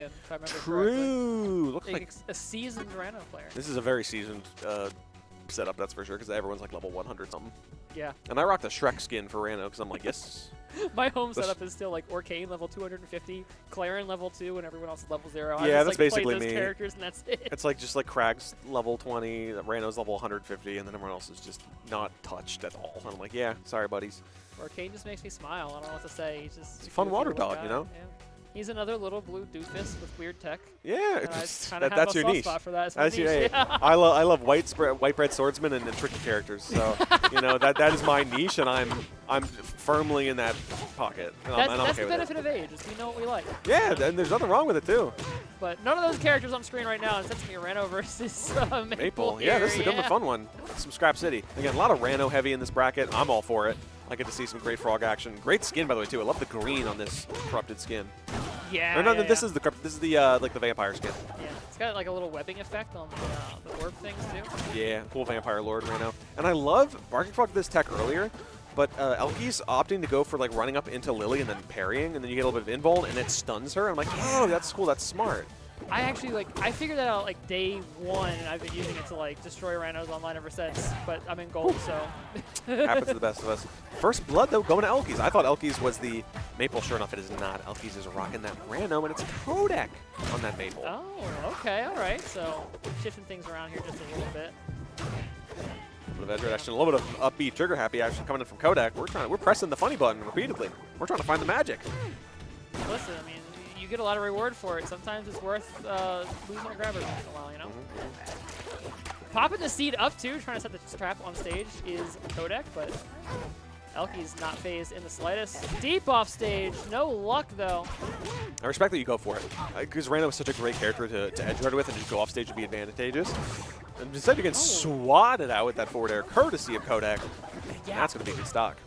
if I remember correctly. True. Looks like A seasoned Ranno player. this is a very seasoned setup, that's for sure, because everyone's like level 100 something. Yeah. And I rocked the Shrek skin for Ranno because I'm like, yes. My home setup is still like Orcane level 250, Claren level 2, and everyone else is level 0. Yeah, I just, that's like, basically play those me. characters and that's it. It's like just like Crag's level 20, Ranno's level 150, and then everyone else is just not touched at all. And I'm like, yeah, sorry, buddies. Orcane just makes me smile. I don't know what to say. He's just It's a fun water little dog, guy. you know? Yeah. He's another little blue doofus with weird tech. Yeah, And I it's, kind of have that's a your soft niche. spot for that. It's my That's your, niche. hey, I love white bread swordsmen and tricky characters. So you know that is my niche, and I'm firmly in that pocket. And I'm That's okay the with benefit of age, is we know what we like. Yeah, and there's nothing wrong with it too. But none of those characters on screen right now. It's me Ranno versus Maypul. Yeah, this is a good yeah. one, fun one. Some Scrap City. Again, a lot of Ranno heavy in this bracket. I'm all for it. I get to see some great frog action. Great skin, by the way, too. I love the green on this corrupted skin. Yeah. Or no, yeah, this yeah. is the like the vampire skin. Yeah, it's got like a little webbing effect on the orb things too. Yeah, cool vampire lord Ranno. And I love Barking Frog this tech earlier, but Elkies opting to go for like running up into Lily and then parrying, and then you get a little bit of invuln, and it stuns her. I'm like, oh, that's cool. That's smart. I actually I figured that out like day 1, and I've been using it to like destroy Rannos online ever since. But I'm in gold, so. Happens to the best of us. First blood, though, going to Elkies. I thought Elkies was the Maypul. Sure enough, it is not. Elkies is rocking that Ranno, and it's Codek on that Maypul. Oh, okay, all right. So shifting things around here just a little bit. A little bit of action, a little bit of upbeat, trigger happy action coming in from Codek. We're pressing the funny button repeatedly. We're trying to find the magic. Listen, I mean, you get a lot of reward for it. Sometimes it's worth losing a grabber once in a while, you know? Popping the seed up, too, trying to set the trap on stage is Codek, but Elkies not phased in the slightest. Deep off stage. No luck, though. I respect that you go for it, because Ranno is such a great character to edge guard with, and just go off stage would be advantageous. And instead, you can swat it out with that forward air, courtesy of Codek. Yeah. That's going to be good stock.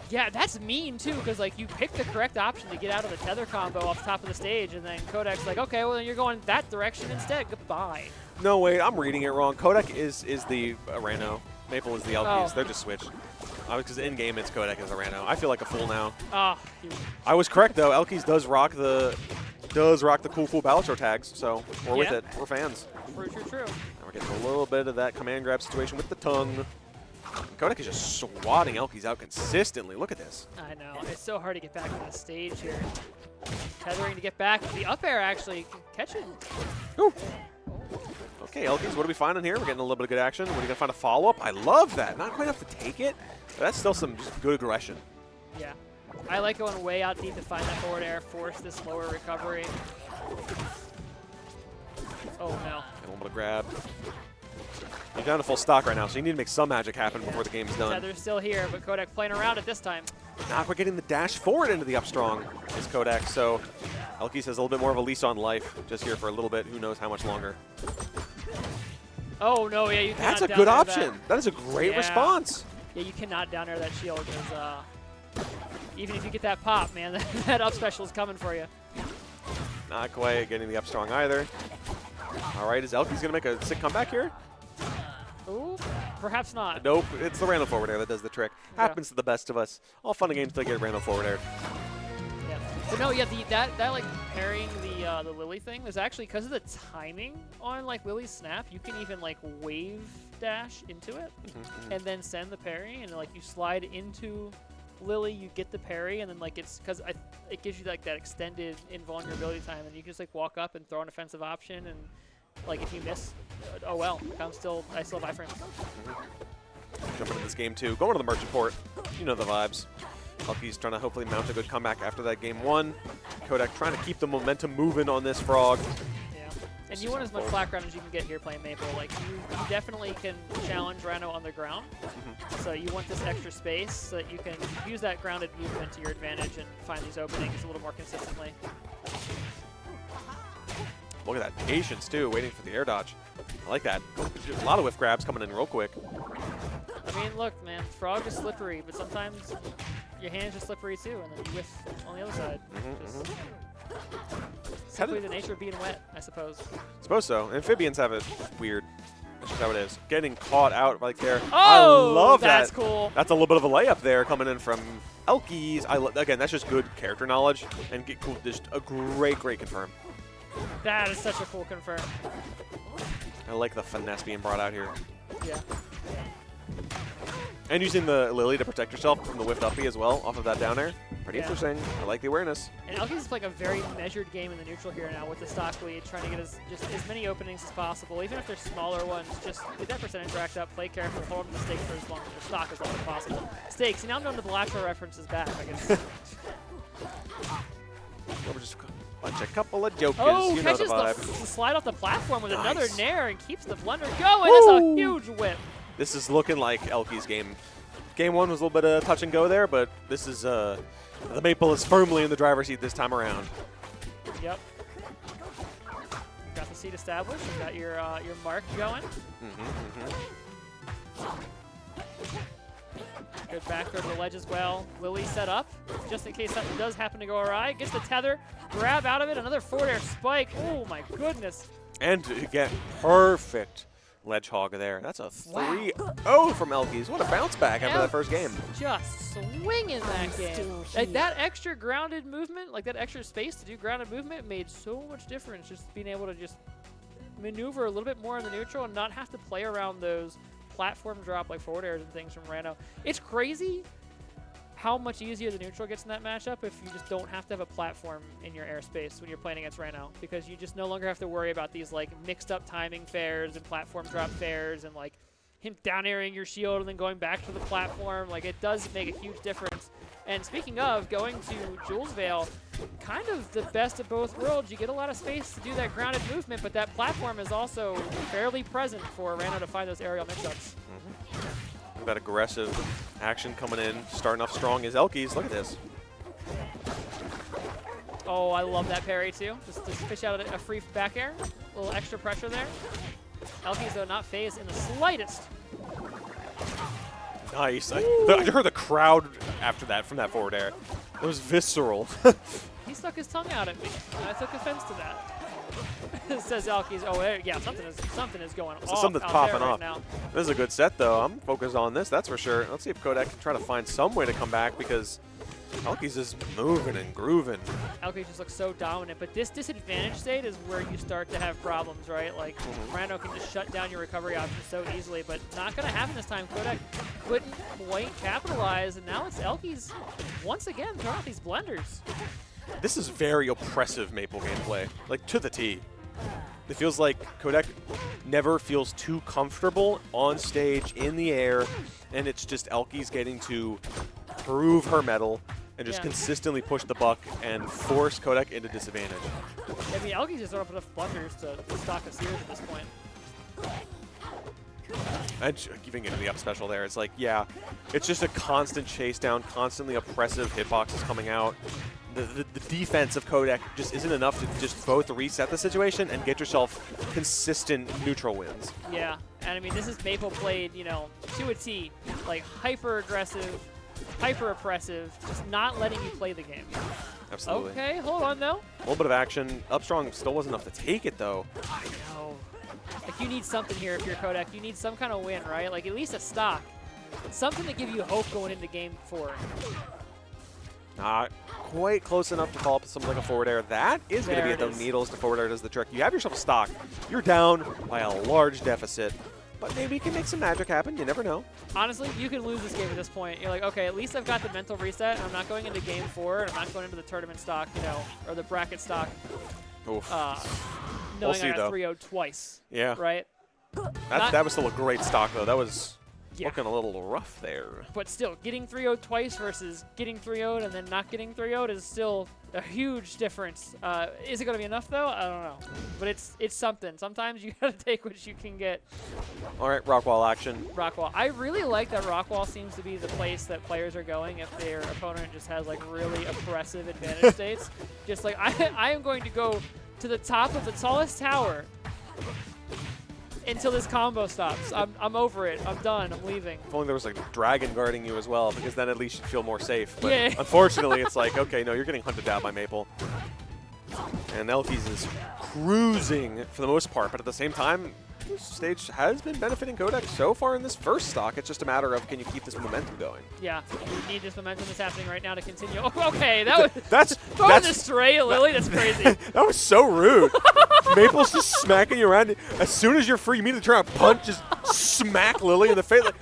Yeah, that's mean, too, because, like, you pick the correct option to get out of the tether combo off the top of the stage, and then Codek's like, okay, well, then you're going that direction instead. Goodbye. No, wait, I'm reading it wrong. Codek is the Ranno. Maypul is the Elkies. Oh. They're just switched. Because in-game, it's Codek as a Ranno. I feel like a fool now. Oh, I was correct, though. Elkies does rock the cool Balatro tags, so we're with it. We're fans. True. And we're getting a little bit of that command grab situation with the tongue. Codek is just swatting Elkies out consistently. Look at this. I know. It's so hard to get back on the stage here. Tethering to get back. The up air actually catching. Ooh. Okay, Elkies, what are we finding here? We're getting a little bit of good action. What are you going to find a follow-up? I love that. Not quite enough to take it, but that's still some just good aggression. Yeah. I like going way out deep to find that forward air, force this lower recovery. Oh, no. And a little bit of grab. You're down to full stock right now, so you need to make some magic happen before the game's done. Tether's still here, but Codek playing around it this time. Not quite getting the dash forward into the up strong is Codek, so Elkies has a little bit more of a leash on life just here for a little bit. Who knows how much longer. Oh, no, yeah, you cannot That's a down good air option. That. That is a great Yeah. response. Yeah, you cannot down air that shield because even if you get that pop, man, that up special is coming for you. Not quite getting the up strong either. All right, is Elkies going to make a sick comeback here? Ooh, perhaps not. Nope, it's the random forward air that does the trick. Yeah. Happens to the best of us. All fun and games until you get random forward air. Yeah. But no, yeah, that like parrying the Lily thing is actually because of the timing on like Lily's snap. You can even like wave dash into it and then send the parry, and like you slide into Lily, you get the parry, and then like it's because it gives you like that extended invulnerability time, and you can just like walk up and throw an offensive option, and like if you miss, oh well, I still have iframes. Jumping into this game too. Going to the merchant port. You know the vibes. Elkies trying to hopefully mount a good comeback after that game 1. Codek trying to keep the momentum moving on this frog. Yeah. And you want as much flat ground as you can get here playing Maypul. Like you definitely can challenge Ranno on the ground. So you want this extra space so that you can use that grounded movement to your advantage and find these openings a little more consistently. Look at that patience too, waiting for the air dodge. I like that. A lot of whiff grabs coming in real quick. I mean, look, man, frog is slippery, but sometimes your hands are slippery too, and then you whiff on the other side. Simply the nature of being wet, I suppose. Suppose so. Amphibians have it weird. That's just how it is. Getting caught out right there. Oh, I love that's that. cool. That's a little bit of a layup there coming in from Elkies. Again, that's just good character knowledge and just a great confirm. That is such a cool confirm. I like the finesse being brought out here. Yeah. And using the Lily to protect yourself from the whiffed uppie as well off of that down air. Pretty interesting. I like the awareness. And elkies is playing a very measured game in the neutral here now with the stock lead, trying to get just as many openings as possible. Even if they're smaller ones, just get that percentage racked up, play careful, hold on to the stake for as long as your stock as long as possible. Stakes, now I'm doing the lateral references back. I guess. We're just bunch a couple of jokers. Oh, you know the catches vibe. the slide off the platform with another Nice. nair and keeps the blunder going. That's a huge whip. This is looking like Elkies' game. Game 1 was a little bit of touch and go there, but this is the Maypul is firmly in the driver's seat this time around. Yep. Got the seat established. You got your mark going. Good back throw to the ledge as well. Lily set up, just in case something does happen to go awry. Gets the tether, grab out of it, another forward air spike. Oh my goodness. And again, perfect ledge hog there. That's a 3-0 from Elkies. What a bounce back after that first game. Just swinging that game. Like that extra grounded movement, like that extra space to do grounded movement made so much difference. Just being able to just maneuver a little bit more in the neutral and not have to play around those platform drop like forward airs and things from Ranno. It's crazy how much easier the neutral gets in that matchup if you just don't have to have a platform in your airspace when you're playing against Ranno, because you just no longer have to worry about these like mixed up timing fairs and platform drop fairs and like him down airing your shield and then going back to the platform. Like it does make a huge difference. And speaking of going to Jules Veil, kind of the best of both worlds. You get a lot of space to do that grounded movement, but that platform is also fairly present for Ranno to find those aerial mix-ups. That aggressive action coming in, starting off strong is Elkies. Look at this. Oh, I love that parry too. Just fish out a free back air. A little extra pressure there. Elkies, though, not phased in the slightest. Nice. I heard the crowd after that from that forward air. It was visceral. He stuck his tongue out at me, and I took offense to that. Says Elkies. Oh, yeah, something is going on. Something's popping off. Now. This is a good set, though. I'm focused on this, that's for sure. Let's see if Codek can try to find some way to come back, because Elkies is moving and grooving. Elkies just looks so dominant, but this disadvantage state is where you start to have problems, right? Like, Ranno can just shut down your recovery options so easily, but not going to happen this time. Codek couldn't quite capitalize, and now it's Elkies once again throwing out these blenders. This is very oppressive Maypul gameplay, like to the T. It feels like Codek never feels too comfortable on stage, in the air, and it's just Elkies getting to prove her mettle and just consistently push the buck and force Codek into disadvantage. I mean, Elkies just throwing up enough blunders to stock a series at this point. And giving it the up special there. It's like, yeah, it's just a constant chase down, constantly oppressive hitboxes coming out. The defense of Codek just isn't enough to just both reset the situation and get yourself consistent neutral wins. Yeah, and I mean, this is Maypul played, you know, to a T, like hyper-aggressive, hyper-oppressive, just not letting you play the game. Absolutely. Okay, hold on, though. A little bit of action. Up strong still wasn't enough to take it, though. I know. Like, you need something here if you're Codek. You need some kind of win, right? Like, at least a stock. Something to give you hope going into game 4. Not quite close enough to follow up something like a forward air. That is going to be it, though. Needles to forward air does the trick. You have yourself a stock. You're down by a large deficit. But maybe you can make some magic happen. You never know. Honestly, you can lose this game at this point. You're like, okay, at least I've got the mental reset, and I'm not going into game 4, and I'm not going into the tournament stock, you know, or the bracket stock. Oof. Knowing I got 3-0 twice. Yeah. Right? That was still a great stock, though. That was looking a little rough there. But still, getting 3-0 twice versus getting 3-0'd and then not getting 3-0'd is still a huge difference. Is it going to be enough, though? I don't know. But it's something. Sometimes you got to take what you can get. All right, Rockwall action. Rockwall. I really like that Rockwall seems to be the place that players are going if their opponent just has, like, really oppressive advantage states. Just like, I am going to go to the top of the tallest tower until this combo stops. I'm over it. I'm done. I'm leaving. If only there was a dragon guarding you as well, because then at least you'd feel more safe. But yeah. Unfortunately, it's like, okay, no, you're getting hunted down by Maypul. And Elkies is cruising for the most part, but at the same time, this stage has been benefiting Codek so far in this first stock. It's just a matter of can you keep this momentum going. Yeah, you need this momentum that's happening right now to continue. Oh, okay, that was That's the stray Lily. That's crazy. that was so rude. Maple's just smacking you around. As soon as you're free, you immediately turn around, punch, just smack Lily in the face. Like,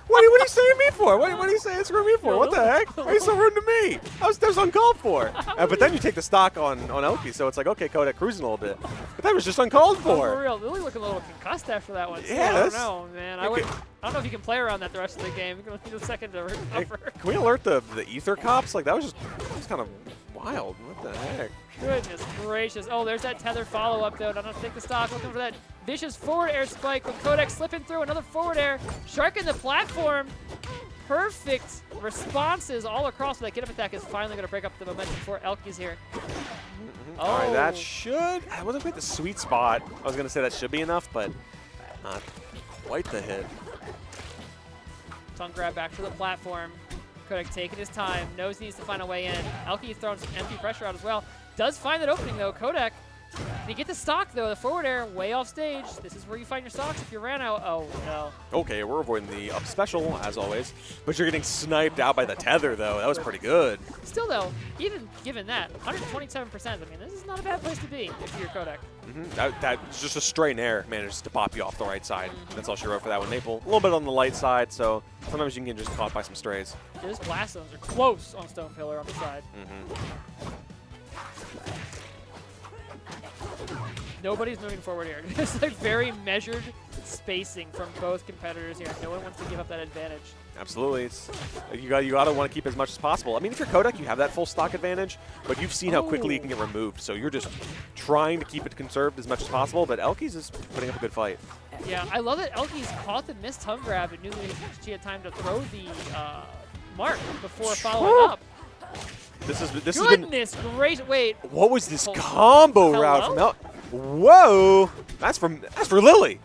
what are you saying me for? What are you saying screw me for? What the heck? Why are you so rude to me? That was uncalled for. But then you take the stock on elkies, so it's like, okay, Codek cruising a little bit. But that was just uncalled for. For real, Lily looking a little concussed after that one. Yeah, I don't know, man. Okay. I don't know if you can play around that the rest of the game. You're going to need a second to recover. Can we alert the ether cops? Like, that was kind of wild. What the heck? Goodness gracious. Oh, there's that tether follow-up, though. Not to take the stock. Looking for that vicious forward air spike with Codek slipping through another forward air. Sharking the platform. Perfect responses all across. That get-up attack is finally going to break up the momentum for elkies here. Oh. All right, that should. I wasn't quite the sweet spot. I was going to say that should be enough, but not quite the hit. Tongue grab back to the platform. Codek taking his time. Knows he needs to find a way in. Elkies throwing some empty pressure out as well. Does find that opening, though. Codek. You get the stock, though. The forward air way off stage. This is where you find your stocks if you're Ranno. Oh, no. Okay, we're avoiding the up special, as always. But you're getting sniped out by the tether, though. That was pretty good. Still, though, even given that, 127%, I mean, this is not a bad place to be if you're Codek. That's just a straight air manages to pop you off the right side. That's all she wrote for that one. Maypul, a little bit on the light side, so sometimes you can get just caught by some strays. Those blast zones are close on Stone Pillar on the side. Nobody's moving forward here. It's like very measured spacing from both competitors here. No one wants to give up that advantage. Absolutely. You gotta want to keep as much as possible. I mean, if you're Codek, you have that full stock advantage, but you've seen how quickly it can get removed. So you're just trying to keep it conserved as much as possible, but elkies is putting up a good fight. Yeah, I love that elkies caught the missed tongue grab and knew that she had time to throw the mark before following up. This has been. Goodness gracious! Wait. What was this combo route from El? Whoa! That's for Lily.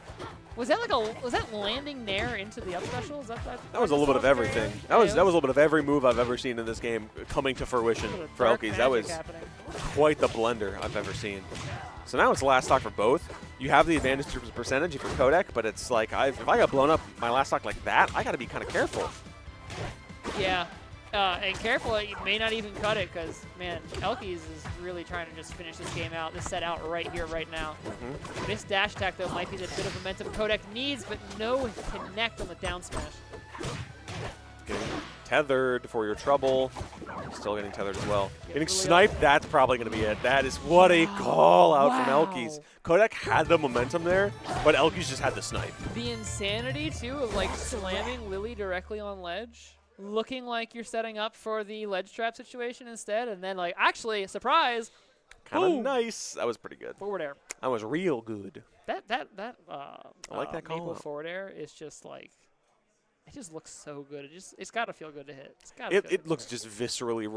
Was that was that landing nair into the up special? Is that was a little bit of everything. That was a little bit of every move I've ever seen in this game coming to fruition for elkies. That was quite the blender I've ever seen. So now it's the last stock for both. You have the advantage in terms of percentage if you're Codek, but it's like if I got blown up my last stock like that, I got to be kind of careful. Yeah. And careful, you may not even cut it because, man, elkies is really trying to just finish this game out, this set out right here, right now. This dash attack, though, might be the bit of momentum Codek needs, but no connect on the down smash. Getting tethered for your trouble. Still getting tethered as well. Getting sniped, that's probably going to be it. That is what a call out from elkies. Codek had the momentum there, but elkies just had the snipe. The insanity, too, of, like, slamming Lily directly on ledge. Looking like you're setting up for the ledge trap situation instead, and then, like, actually, surprise! Kind of nice. That was pretty good. Forward air. That was real good. I like that call. Maypul forward air is just like, it just looks so good. It's got to feel good to hit. It looks just viscerally rewarding.